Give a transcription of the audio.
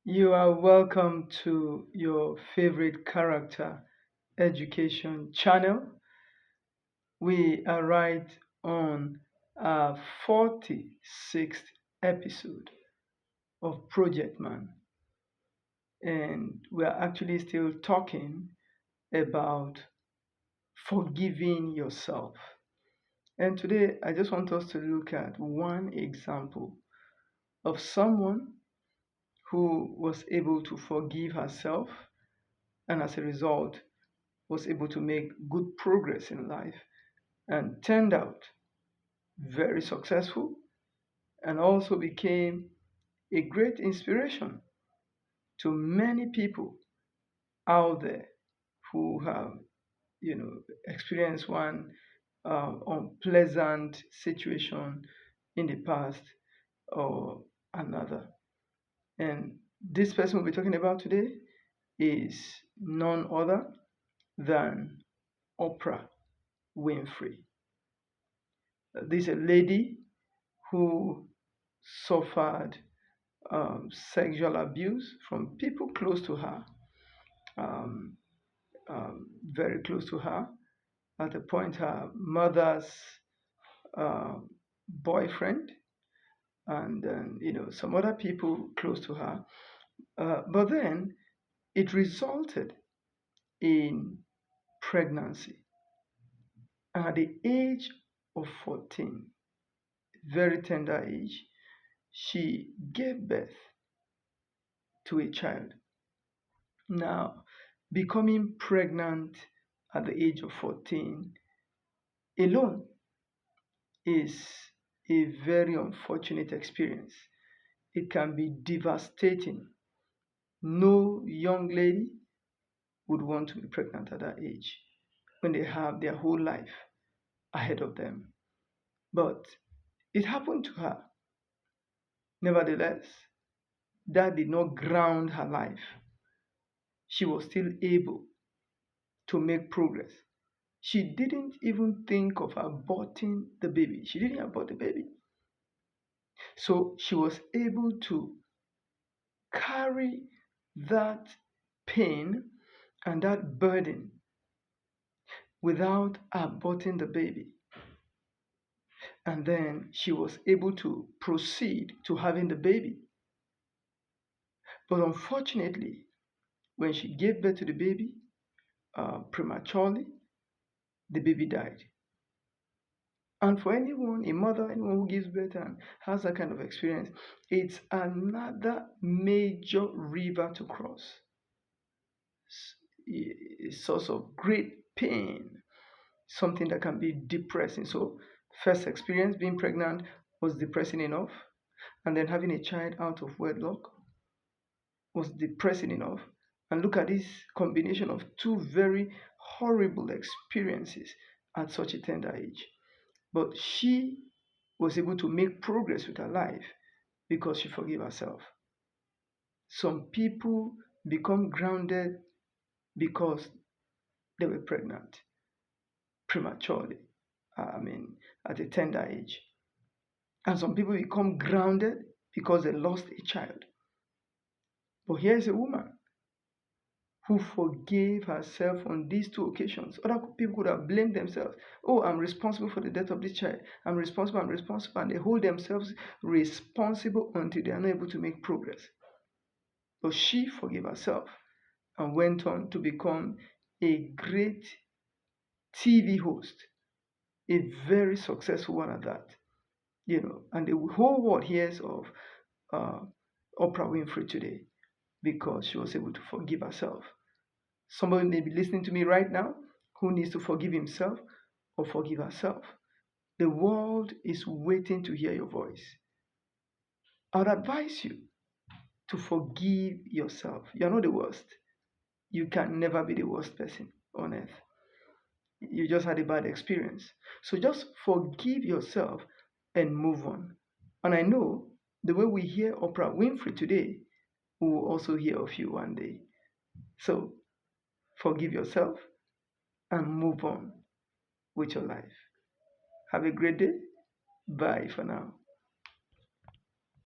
You are welcome to your favorite character education channel. We are right on our 46th episode of Project Man, and we are actually still talking about forgiving yourself. And today, I just want us to look at one example of someone who was able to forgive herself and as a result was able to make good progress in life and turned out very successful and also became a great inspiration to many people out there who have experienced one unpleasant situation in the past or another. And this person we'll be talking about today is none other than Oprah Winfrey. This is a lady who suffered sexual abuse from people close to her, um, very close to her. At the point, her mother's uh, boyfriend and some other people close to her. But then it resulted in pregnancy. And at the age of 14, very tender age, she gave birth to a child. Now, becoming pregnant at the age of 14 alone is a very unfortunate experience. It can be devastating. No young lady would want to be pregnant at that age when they have their whole life ahead of them. But it happened to her. Nevertheless, that did not ground her life. She was still able to make progress. She didn't even think of aborting the baby. She didn't abort the baby. So she was able to carry that pain and that burden without aborting the baby. And then she was able to proceed to having the baby. But unfortunately, when she gave birth to the baby prematurely, the baby died. And for anyone, a mother, anyone who gives birth and has that kind of experience, it's another major river to cross. A source of great pain, something that can be depressing. So, first experience being pregnant was depressing enough, and then having a child out of wedlock was depressing enough. And look at this combination of two very horrible experiences at such a tender age. But she was able to make progress with her life because she forgave herself. Some people become grounded because they were pregnant prematurely, at a tender age. And some people become grounded because they lost a child. But here's a woman who forgave herself on these two occasions. Other people could have blamed themselves. Oh, I'm responsible for the death of this child. I'm responsible. And they hold themselves responsible until they are not able to make progress. But she forgave herself and went on to become a great TV host, a very successful one at that. And the whole world hears of uh, Oprah Winfrey today because she was able to forgive herself. Somebody may be listening to me right now who needs to forgive himself or forgive herself. The world is waiting to hear your voice. I would advise you to forgive yourself. You're not the worst. You can never be the worst person on earth. You just had a bad experience. So just forgive yourself and move on. And I know the way we hear Oprah Winfrey today, we will also hear of you one day. So forgive yourself and move on with your life. Have a great day. Bye for now.